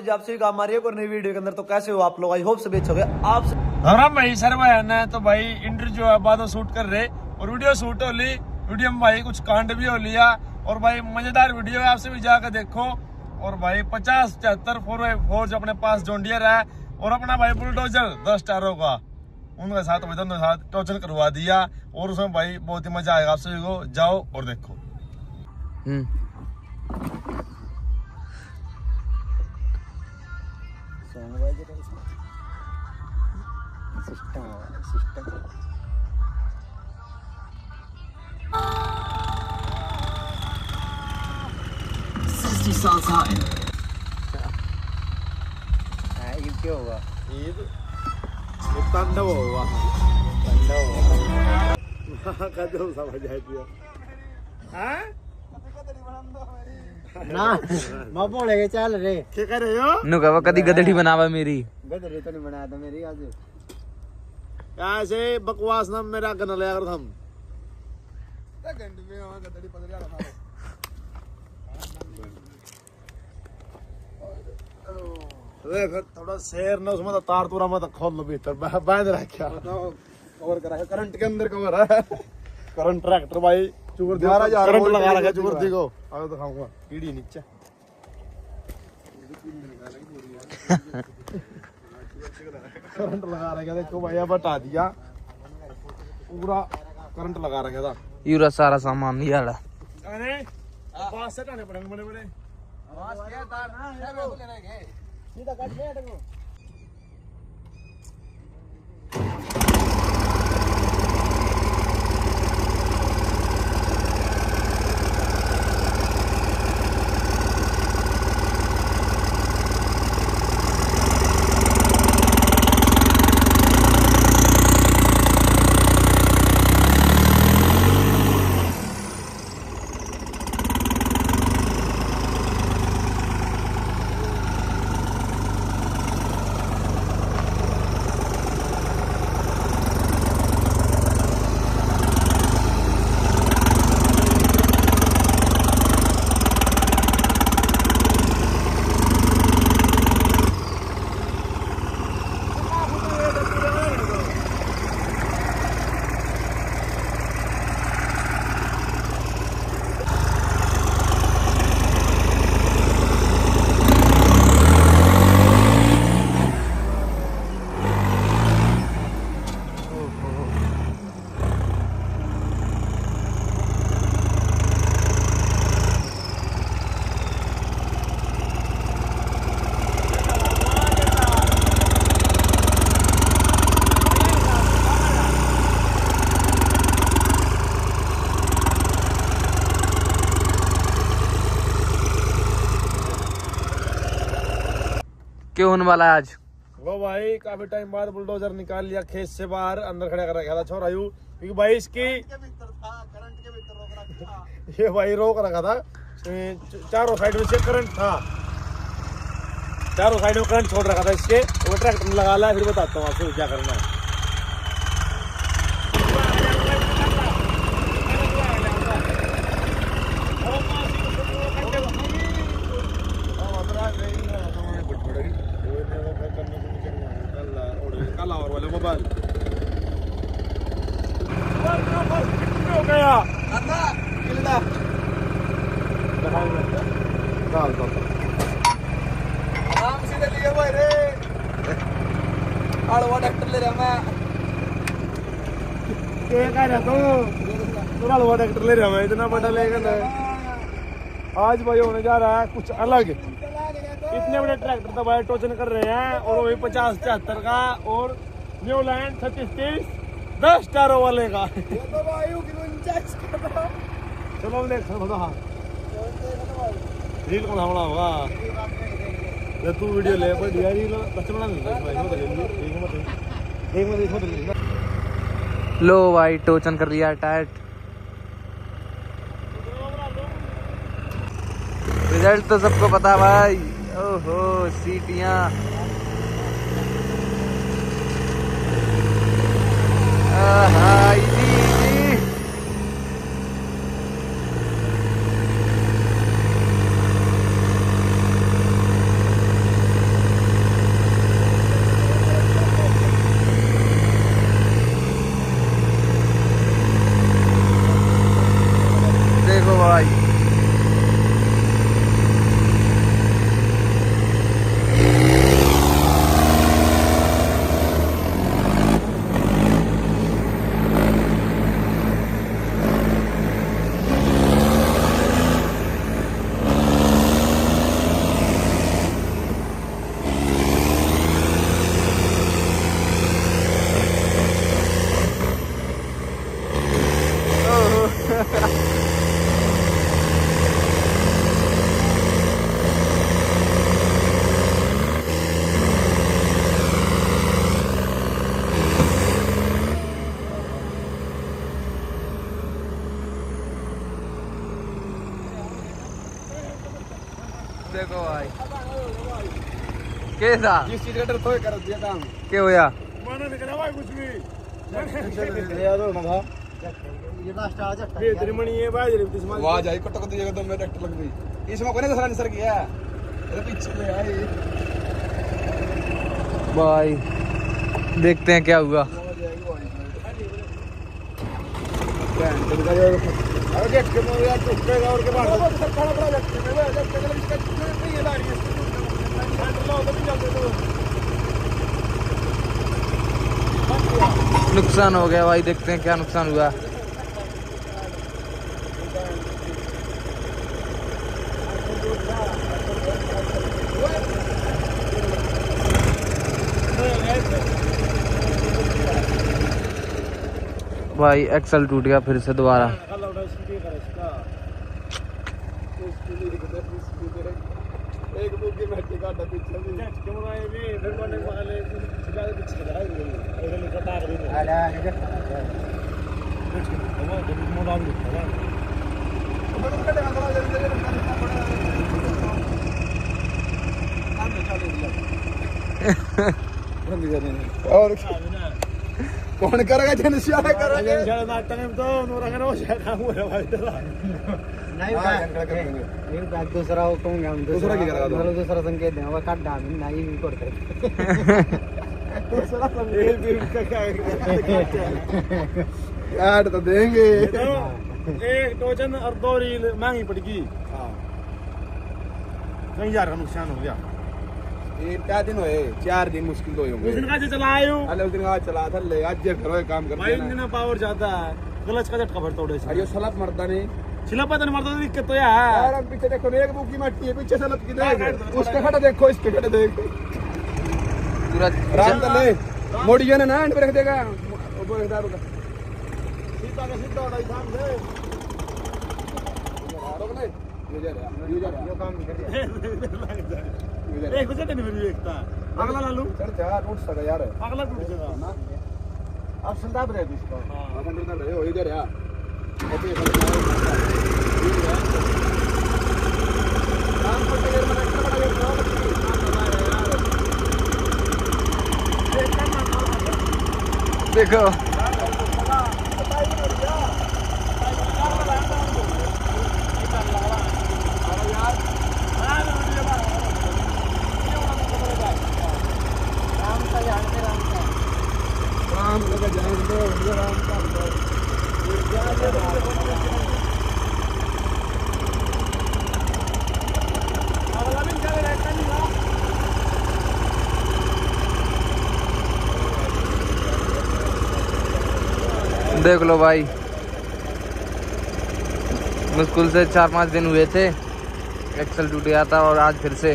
जी आप सभी का हमारी एक और नई वीडियो के अंदर। तो कैसे हो आप लोग? आई होप सभी अच्छे हो गए आप राम भाई सर भाई ना तो भाई इंटरव्यू जो है बाद में शूट कर रहे और वीडियो शूट हो ली। वीडियो में भाई कुछ कांड भी हो लिया और भाई मजेदार वीडियो है, आपसे भी जाकर देखो। और भाई 50-74 4x4 जो अपने पास जॉन्डियर है और अपना भाई बुलडोजर 10 टायरों का, उनके साथ भाई दोनों साथ टोचन करवा दिया और उसमें भाई बहुत ही मजा आएगा। आप सभी को जाओ और देखो। ईद क्या होगा? ईद तांडव होगा। कदम समझ आती है ना मैं बोलेगे चल रे क्या कर रहे हो? नु कहा कदी गदड़ी बनावा मेरी गदरी तो नहीं बनाया था मेरी आज। ऐसे बकवास ना मेरा गन लिया कर हम फिर थोड़ा शेर ने उसमें तो तार तूरा में तो खोल लो भीतर बांध रखा कवर करा है, करंट के अंदर कवर है। करंट ट्रैक्टर भाई चूर दी, करंट लगा रखा चूर दी को। आओ दिखाऊंगा कीड़ी नीचे करंट लगा रखा। देखो भैया बता दिया पूरा करंट लगा रखा था। यूरा सारा सामान ये वाला अरे पास से टाने पड़ेंगे बड़े बड़े। क्यों होने वाला है आज? वो भाई काफी टाइम बाद बुलडोजर निकाल लिया खेत से बाहर, अंदर खड़ा कर रखा था छोरा यू, क्योंकि भाई इसकी ये भाई रोक रखा था। चारों साइड में से करंट था, चारों साइड में करंट छोड़ रखा था इसके। वो ट्रैक्टर में लगा लिया। फिर बताता हूँ आपको क्या करना है। मोबाइल हो गया आराम से लिए भाई रे आड़वा डॉक्टर ले रहा मैं क्या कह रहा तू? आड़वा डॉक्टर ले रहा मैं, इतना बड़ा लेगा ना। आज भाई होने जा रहा है कुछ अलग। इतने बड़े ट्रैक्टर तो भाई टोचन कर रहे हैं और वही 50-74 का और न्यूलैंड 36-30 10 टायरों वाले का। चलो हम देख रील को बना होगा तू वीडियो ले बढ़िया रील बना लो भाई टोचन कर लिया टाइट। रिजल्ट तो सबको पता भाई। ओहो सीटियां देखो भाई कैसा जिस चीज का डर तो कर दिया काम क्या होया मैंने नहीं करा भाई कुछ भी यार मगा ये तेरी मणि है भाई तेरी दिस मार आवाज आई कटक दिया एकदम मेरे ट्रैक्टर लग गई इसमें कोने दूसरा निसर गया ये पीछे में आई भाई देखते हैं क्या हुआ अरे देख के मैं यार टूटेगा और के बाद खाना पड़ा झटके में झटके में इसका नहीं है दाढ़ी नुकसान हो गया भाई देखते हैं क्या नुकसान हुआ भाई एक्सल टूट गया फिर से दोबारा एक बुक की मिट्टी का डब्बी चल रही है क्यों ना ये फिर मैंने वाले सीधा पीछे चला गया ये निकल आ रही है आला है वो जब मोड़ा भी था मैं उसका देखा था जल्दी जल्दी काम में चले गया और कौन करेगा जनसिया करेगा जनसिया नाटक में तो नूर रंगना वो काम हो रहा भाई नहीं ये बैग दूसरा हो कहूंगा हम दूसरा की करेगा मतलब दूसरा संकेत देंगे वो काट डाल नहीं रिकॉर्ड कर दूसरा संकेत भी क्या काट तो देंगे एक डोजन और 2 रील महंगी पड़ेगी हां कहीं यार का नुकसान हो गया ये क्या दिन हुए 4 दिन मुश्किल तो होंगे उस दिन का चलायो अरे उस दिन का चला था ले आज जे फिर काम करते हैं भाई इंजन पावर ज्यादा है क्लच का झटका भर तोड़े अरे सलप मरता नहीं छिलप तो मरता दिक्कत तो यार अब पीछे देखो एक बुक की मट्टी है पीछे सलप की देख उसका खड़ा देखो इसके खड़ा देख पूरा राम ले मोड़िए ना एंड पे रख देगा वो एकदार का सीधा का सीधा उड़ाई थाम दे रोक ले ये जा रहा ये काम नहीं कर रहा एक बजे नहीं मेरी एकता अगला लालू चल जा टूट सका यार अगला टूट जाएगा ना अब संदाब रहे इसको हां संदाब रहे हो इधर यार ओके काम को टेलर में रखना पड़ेगा देखो देख लो भाई मुश्किल से 4-5 दिन हुए थे एक्सल टूट गया था और आज फिर से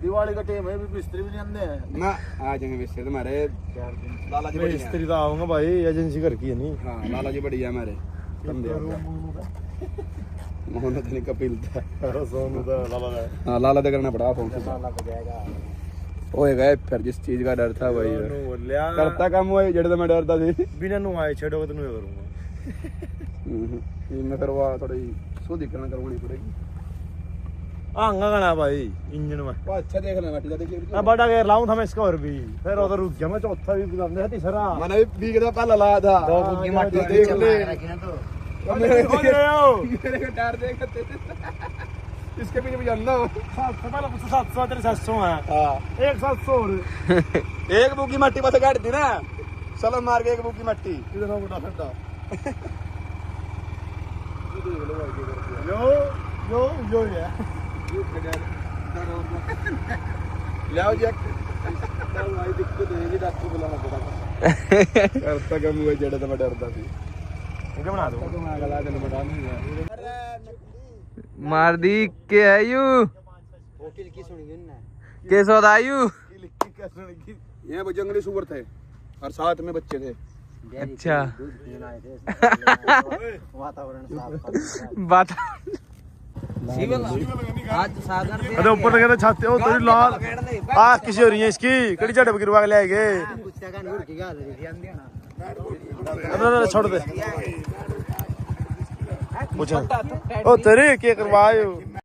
दिवाली का टाइम है मिस्त्री भी नहीं आंदे हैं ना आ जाएंगे मिस्त्री तुम्हारे लाला जी मिस्त्री तो आऊंगा भाई एजेंसी घर की है नहीं हां लाला जी बढ़िया हमारे बंदे मोहन तो नहीं कपिल था सोनू तो लाला है हां लाला तो करना पड़ा फोन से लाला को जाएगा ओए गए फिर जिस चीज का डर था भाई करता काम हुआ जेड़ तो मैं डरता थी बिना नु आए छेड़ो तो नहीं करूंगा ये मैं करवा थोड़ी सोधी करना करवानी पड़ेगी आंगा गाना भाई इंजन में वो अच्छा देख लेना ठीक है देखिए मैं बड़ा गेयर लाऊं था मैं इसका और भी फिर उधर रुक गया मैं चौथा भी बुलाने था तीसरा मैंने भी बीक का पहला लाया था दो की माटी देख ले रखी ना तो मेरे को टायर देखते इसके पीछे भी जानना 700 पहले 700 तेरे 700 है हां एक 700 एक बुकी मट्टी बस काट दी ना चलो मार के एक बुकी मट्टी इधर हो बड़ा फटा यो या लाओ जैक भाई दिक्कत है जी डॉक्टर बुलाना पड़ा करता कम हुआ जेड़ा तो मैं डरता थी ओके बना दो तो मैं अगला दिन बता दूंगा मार दी के है यू होटल की सुनी ना के सौद आयु ये वो जंगली सुअर थे और साथ में बच्चे थे अच्छा वातावरण साफ बात अरे ऊपर लगे तो छाते हो तेरी लाल आ किसी हो रही है इसकी कड़ी चढ़ गिरवा के ले आएंगे छोड़ दे ओ तेरे के करवायो